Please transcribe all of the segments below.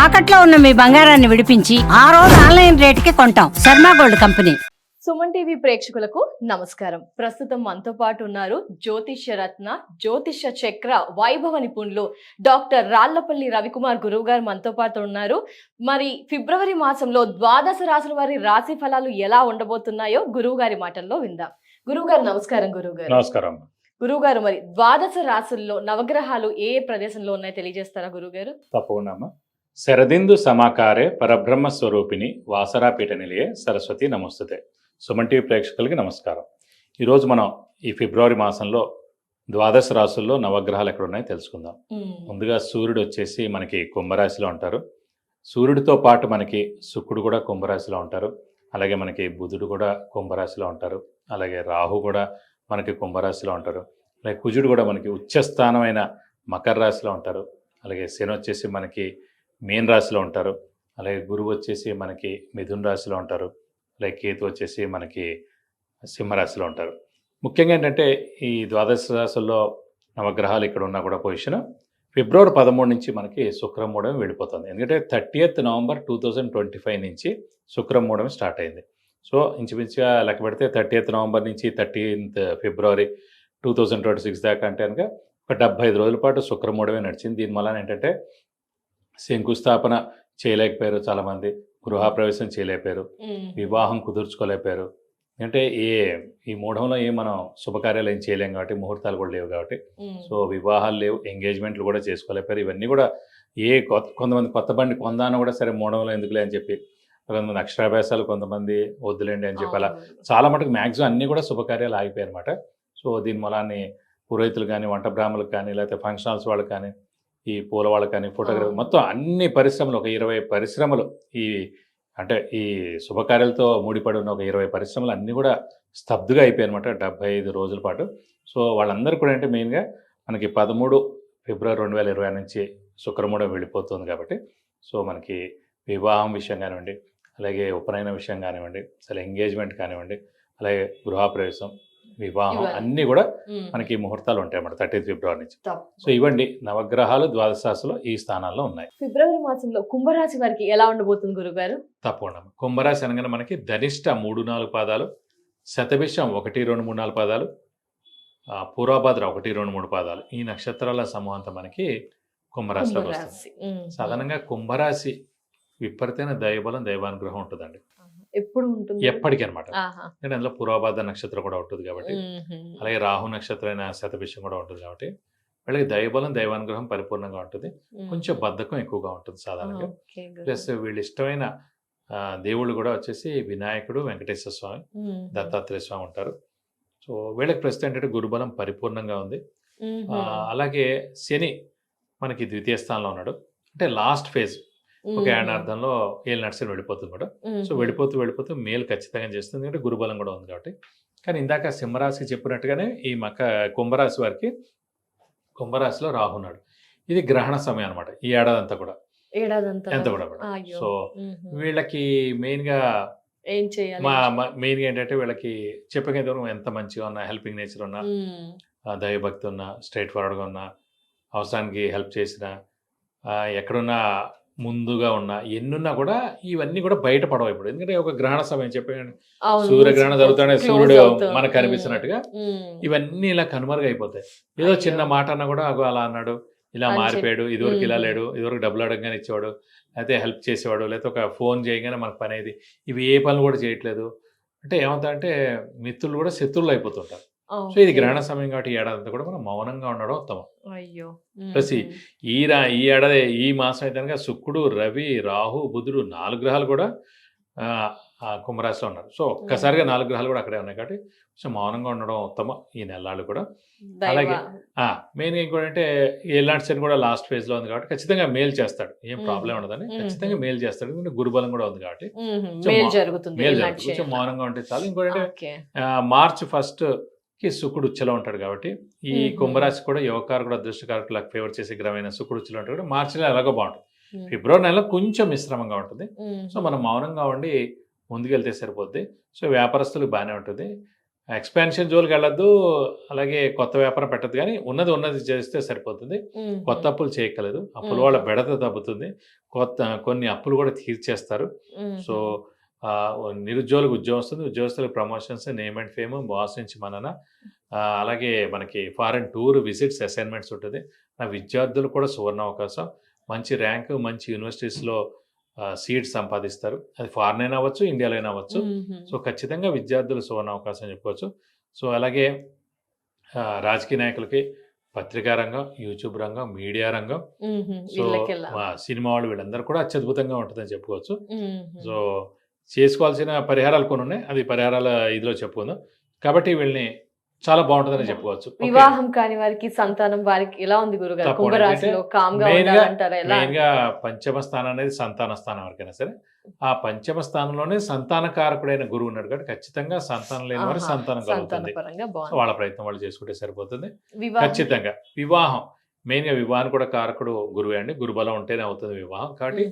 తాకట్లో ఉన్న మీ బంగారాన్ని విడిపించి ఆ రోజు ఆన్లైన్ రేటుకి కొంటాం. Sharma gold company. Suman TV ప్రేక్షకులకు నమస్కారం. ప్రస్తుతం మనతో పాటు ఉన్నారు జ్యోతిష్య రత్న, జ్యోతిష్య చక్ర వైభవ నిపుణులు డాక్టర్ రాళ్లపల్లి రవికుమార్ గురువు గారు మనతో పాటు ఉన్నారు. మరి ఫిబ్రవరి మాసంలో ద్వాదశ రాశుల వారి రాశి ఫలాలు ఎలా ఉండబోతున్నాయో గురువు గారి మాటల్లో విందాం. గురువు గారు నమస్కారం. గురువు గారు నమస్కారం. గురువు గారు, మరి ద్వాదశ రాశుల్లో నవగ్రహాలు ఏ ప్రదేశంలో ఉన్నాయో తెలియజేస్తారా గురువు గారు? తప్పకుండా. శరదిందు సమాకారే పరబ్రహ్మ స్వరూపిణి వాసరాపీఠ నిలయే సరస్వతి నమస్తుతే. సుమన్ టీవీ ప్రేక్షకులకి నమస్కారం. ఈరోజు మనం ఈ ఫిబ్రవరి మాసంలో ద్వాదశ రాశుల్లో నవగ్రహాలు ఎక్కడ ఉన్నాయో తెలుసుకుందాం. ముందుగా సూర్యుడు వచ్చేసి మనకి కుంభరాశిలో ఉంటారు. సూర్యుడితో పాటు మనకి శుక్రుడు కూడా కుంభరాశిలో ఉంటారు. అలాగే మనకి బుధుడు కూడా కుంభరాశిలో ఉంటారు. అలాగే రాహు కూడా మనకి కుంభరాశిలో ఉంటారు. అలాగే కుజుడు కూడా మనకి ఉచ్చస్థానమైన మకర రాశిలో ఉంటారు. అలాగే శని వచ్చేసి మనకి మీన రాశిలో ఉంటారు. అలాగే గురువు వచ్చేసి మనకి మిథున రాశిలో ఉంటారు. అలాగే కేతు వచ్చేసి మనకి సింహరాశిలో ఉంటారు. ముఖ్యంగా ఏంటంటే ఈ ద్వాదశ రాశుల్లో నవగ్రహాలు ఇక్కడ ఉన్నా కూడా పొజిషన్ ఫిబ్రవరి 13 నుంచి మనకి శుక్రమూఢం వెళ్ళిపోతుంది. ఎందుకంటే 30th నవంబర్ 2025 నుంచి శుక్రమూఢం స్టార్ట్ అయింది. సో ఇంచుమించుగా లెక్క పెడితే 30th నవంబర్ నుంచి 13th ఫిబ్రవరి 2026 దాకా అంటే కనుక ఒక 75 రోజుల పాటు శుక్రమూఢమే నడిచింది. దీని వలన ఏంటంటే శంకుస్థాపన చేయలేకపోయారు చాలామంది, గృహప్రవేశం చేయలేకపోయారు, వివాహం కుదుర్చుకోలేకపోయారు. అంటే ఈ మూఢంలో మనం శుభకార్యాలు ఏం చేయలేం కాబట్టి, ముహూర్తాలు కూడా లేవు కాబట్టి, సో వివాహాలు లేవు, ఎంగేజ్మెంట్లు కూడా చేసుకోలేకపోయారు. ఇవన్నీ కూడా కొంతమంది కొత్త బండి కొందాను కూడా సరే మూఢంలో ఎందుకులే అని చెప్పి, కొంతమంది అక్షరాభ్యాసాలు కొంతమంది వద్దులేండి అని చెప్పి, అలా చాలా మటుకు మ్యాక్సిమం అన్నీ కూడా శుభకార్యాలు ఆగిపోయాయి అనమాట. సో దీని మూలాన్ని పురోహితులు కానీ, వంట బ్రాహ్మణులకు కానీ, లేకపోతే ఫంక్షన్ హాల్స్ వాళ్ళకి కానీ, ఈ పూల వాళ్ళకి కానీ, ఫోటోగ్రఫీ, మొత్తం అన్ని పరిశ్రమలు, ఒక 20 పరిశ్రమలు, ఈ శుభకార్యాలతో ముడిపడి ఉన్న ఒక 20 పరిశ్రమలు అన్నీ కూడా స్తబ్దుగా అయిపోయాయి అనమాట 75 రోజుల పాటు. సో వాళ్ళందరూ కూడా అంటే మెయిన్గా మనకి 13 ఫిబ్రవరి 2020 నుంచి శుక్రమూఢం వెళ్ళిపోతుంది కాబట్టి, సో మనకి వివాహం విషయం కానివ్వండి, అలాగే ఉపనయన విషయం కానివ్వండి, అసలు ఎంగేజ్మెంట్ కానివ్వండి, అలాగే గృహప్రవేశం, వివాహం అన్నీ కూడా మనకి ముహూర్తాలు ఉంటాయి అన్నమాట 30th ఫిబ్రవరి నుంచి. సో ఇవ్వండి నవగ్రహాలు ద్వాదశ రాశిలో ఈ స్థానాల్లో ఉన్నాయి. ఫిబ్రవరి మాసంలో కుంభరాశి వారికి ఎలా ఉండబోతుంది గురువు గారు? తప్పకుండా. కుంభరాశి అనగానే మనకి ధనిష్ట 3-4 పాదాలు, శతభిషం 1-2-3-4 పాదాలు, పూర్వభద్ర 1-2-3 పాదాలు, ఈ నక్షత్రాల సమూహంతో మనకి కుంభరాశిలోకి వస్తుంది. సాధారణంగా కుంభరాశి విపరీతమైన దైవబలం, దైవానుగ్రహం ఉంటుందండి. ఎప్పుడు ఉంటుంది? ఎప్పటికీ అనమాట. అంటే అందులో పూర్వభద్ర నక్షత్రం కూడా ఉంటుంది కాబట్టి, అలాగే రాహు నక్షత్రమైన శతభిషం కూడా ఉంటుంది కాబట్టి వీళ్ళకి దైవబలం, దైవానుగ్రహం పరిపూర్ణంగా ఉంటుంది. కొంచెం బద్ధకం ఎక్కువగా ఉంటుంది సాధారణంగా. ప్లస్ వీళ్ళు ఇష్టమైన దేవుళ్ళు కూడా వచ్చేసి వినాయకుడు, వెంకటేశ్వర స్వామి, దత్తాత్రేయ స్వామి ఉంటారు. సో వీళ్ళకి ప్రస్తుతం ఏంటంటే గురుబలం పరిపూర్ణంగా ఉంది. అలాగే శని మనకి ద్వితీయ స్థానంలో ఉన్నాడు. అంటే లాస్ట్ ఫేజ్, ఒక ఏడార్థంలో ఏళ్ళు నడిచి వెళ్ళిపోతుంది కూడా. సో వెళ్ళిపోతూ మేలు ఖచ్చితంగా చేస్తుంది, ఎందుకంటే గురుబలం కూడా ఉంది కాబట్టి. కానీ ఇందాక సింహరాశి చెప్పినట్టుగానే ఈ కుంభరాశి వారికి కుంభరాశిలో రాహు ఉన్నాడు. ఇది గ్రహణ సమయం అనమాట ఈ ఏడాదంతా కూడా, ఎంత కూడా. సో వీళ్ళకి మెయిన్గా ఏం చేయాలి, మెయిన్గా ఏంటంటే వీళ్ళకి చెప్పగలిగే ఎంత మంచిగా ఉన్నా, హెల్పింగ్ నేచర్ ఉన్నా, దైవభక్తి ఉన్నా, స్ట్రైట్ ఫార్వర్డ్గా ఉన్నా, అవసరానికి హెల్ప్ చేసిన, ఎక్కడున్నా ముందుగా ఉన్నా, ఎన్నున్నా కూడా ఇవన్నీ కూడా బయటపడవు ఇప్పుడు. ఎందుకంటే ఒక గ్రహణ సమయం చెప్పండి, సూర్యగ్రహణం జరుగుతానే సూర్యుడు మనకు కనిపిస్తున్నట్టుగా ఇవన్నీ ఇలా కనుమరుగైపోతాయి. ఏదో చిన్న మాట అన్నా కూడా అలా అన్నాడు, ఇలా మారిపోయాడు, ఇదివరకు ఇలా లేడు, ఇదివరకు డబ్బులు అడగగానే ఇచ్చేవాడు, లేకపోతే హెల్ప్ చేసేవాడు, లేకపోతే ఒక ఫోన్ చేయగానే మనకు పని అయ్యేది. ఇవి ఏ పనులు కూడా చేయట్లేదు అంటే ఏమవుతాయంటే మిత్రులు కూడా శత్రువులు అయిపోతుంటారు. సో ఇది గ్రహణ సమయం కాబట్టి ఈ ఏడాది కూడా మనం మౌనంగా ఉండడం ఉత్తమం. ప్లస్ ఈ ఏడాది ఈ మాసం అయితే కనుక శుక్రుడు, రవి, రాహు, బుధుడు 4 గ్రహాలు కూడా కుంభరాశిలో ఉన్నారు. సో ఒక్కసారిగా 4 గ్రహాలు కూడా అక్కడే ఉన్నాయి కాబట్టి సో మౌనంగా ఉండడం ఉత్తమం ఈ నెలలు కూడా. అలాగే మెయిన్ ఏంటంటే ఏలాంటి శని కూడా లాస్ట్ ఫేజ్ లో ఉంది కాబట్టి ఖచ్చితంగా మేలు చేస్తాడు, ఏం ప్రాబ్లం ఉండదని ఖచ్చితంగా మేలు చేస్తాడు. ఎందుకంటే గురుబలం కూడా ఉంది కాబట్టి మేలు జరుగుతుంది, కొంచెం మౌనంగా ఉంటే చాలు. ఇంకోటి మార్చ్ 1 శుక్రుడు ఉచ్చలో ఉంటాడు కాబట్టి ఈ కుంభరాశి కూడా యువకారకుడు, అదృష్టకారకుడు, లక్ ఫేవర్ చేసే గ్రహమైన శుక్రుడు ఉచ్చలో ఉంటాడు కాబట్టి మార్చి నెల ఎలాగో బాగుంటుంది. ఫిబ్రవరి నెలలో కొంచెం మిశ్రమంగా ఉంటుంది. సో మనం మౌనంగా ఉండి ముందుకెళ్తే సరిపోద్ది. సో వ్యాపారస్తులకు బాగానే ఉంటుంది. ఎక్స్పాన్షన్ జోలికి వెళ్ళొద్దు, అలాగే కొత్త వ్యాపారం పెట్టద్దు, కానీ ఉన్నది చేస్తే సరిపోతుంది. కొత్త అప్పులు చేయక్కలేదు, అప్పుల వాళ్ళ బెడత తగ్గుతుంది, కొన్ని అప్పులు కూడా తీర్చేస్తారు. సో నిరుద్యోగులకు ఉద్యోగం వస్తుంది, ఉద్యోగస్తులకు promotions, name and fame, boss నుంచి మనన, అలాగే మనకి ఫారెన్ టూర్ విజిట్స్, అసైన్మెంట్స్ ఉంటుంది. నా విద్యార్థులు కూడా సువర్ణ అవకాశం, మంచి ర్యాంకు, మంచి యూనివర్సిటీస్లో సీట్ సంపాదిస్తారు. అది ఫారెన్ అయినా అవ్వచ్చు, ఇండియాలో అయినా అవ్వచ్చు. సో ఖచ్చితంగా విద్యార్థులు సువర్ణ అవకాశం చెప్పుకోవచ్చు. సో అలాగే రాజకీయ నాయకులకి పత్రికా రంగం, యూట్యూబ్ రంగం, మీడియా రంగం, సో సినిమా వాళ్ళు, వీళ్ళందరూ కూడా అత్యద్భుతంగా ఉంటుందని చెప్పుకోవచ్చు. సో చేసుకోవాల్సిన పరిహారాలు కొన్ని ఉన్నాయి, అది పరిహారాల ఇదిలో చెప్పుకుందాం. కాబట్టి వీళ్ళని చాలా బాగుంటుందని చెప్పుకోవచ్చు. వివాహం కాని వారికి, సంతానం వారికి ఎలా ఉంది గురుగారు? కుంభరాశిలో కామ్గా ఉండాలంటారా? మెయిన్ గా పంచమ స్థానం అనేది సంతాన స్థానం ఎవరికైనా సరే. ఆ పంచమ స్థానంలోనే సంతానకారకుడైన గురువు ఉన్నాడు కాబట్టి ఖచ్చితంగా సంతానం లేని వారికి సంతానం కలుగుతుంది. వాళ్ళ ప్రయత్నం వాళ్ళు చేసుకుంటే సరిపోతుంది. ఖచ్చితంగా వివాహం, మెయిన్ గా వివాహాన్ని కూడా కారకుడు గురువే అండి. గురుబలం ఉంటేనే అవుతుంది వివాహం. కాబట్టి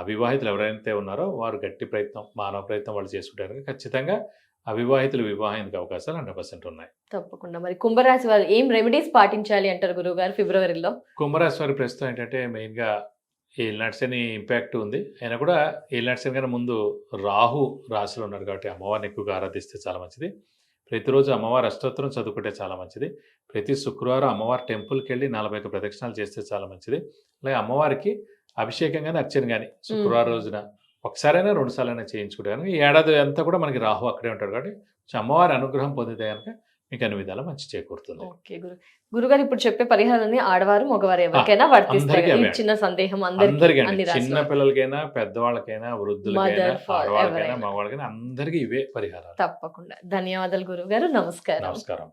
అవివాహితులు ఎవరైతే ఉన్నారో వారు గట్టి ప్రయత్నం, మానవ ప్రయత్నం వాళ్ళు చేసుకుంటారు. ఖచ్చితంగా అవివాహితులు వివాహానికి అవకాశాలు 100% ఉన్నాయి. తప్పకుండా. మరి కుంభరాశి వారు ఏం రెమెడీస్ పాటించాలి అంటారు గురువు గారు ఫిబ్రవరిలో? కుంభరాశి వారి ప్రస్తుతం ఏంటంటే మెయిన్ గా ఏలినాటి శని ఇంపాక్ట్ ఉంది. అయినా కూడా ఏలినాటి శని కన్నా ముందు రాహు రాశిలో ఉన్నారు కాబట్టి అమ్మవారిని ఎక్కువగా ఆరాధిస్తే చాలా మంచిది. ప్రతిరోజు అమ్మవారి అష్టోత్తరం చదువుకుంటే చాలా మంచిది. ప్రతి శుక్రవారం అమ్మవారి టెంపుల్కి వెళ్ళి 41 ప్రదక్షిణాలు చేస్తే చాలా మంచిది. అలాగే అమ్మవారికి అభిషేకం కానీ అర్చన కానీ శుక్రవారం రోజున ఒకసారైనా 2 సార్లైనా చేయించుకుంటే కనుక ఈ ఏడాది అంతా కూడా మనకి రాహు అక్కడే ఉంటాడు కాబట్టి అమ్మవారి అనుగ్రహం పొందితే కనుక మీకు అన్ని విధాలా మంచి చేకూరుతుంది. ఓకే గురుగారు, ఇప్పుడు చెప్పే పరిహారాన్ని ఆడవారు మగవారు ఎవరికైనా వర్తిస్తాయి? చిన్న సందేహం అందరికీ, చిన్న పిల్లలకైనా, పెద్దవాళ్ళకైనా, వృద్ధులకైనా, ఆడవాళ్ళకైనా, మగవాళ్ళకైనా అందరికీ ఇవే పరిహారాలు. తప్పకుండా. ధన్యవాదాలు గురువు గారు. నమస్కారం. నమస్కారం.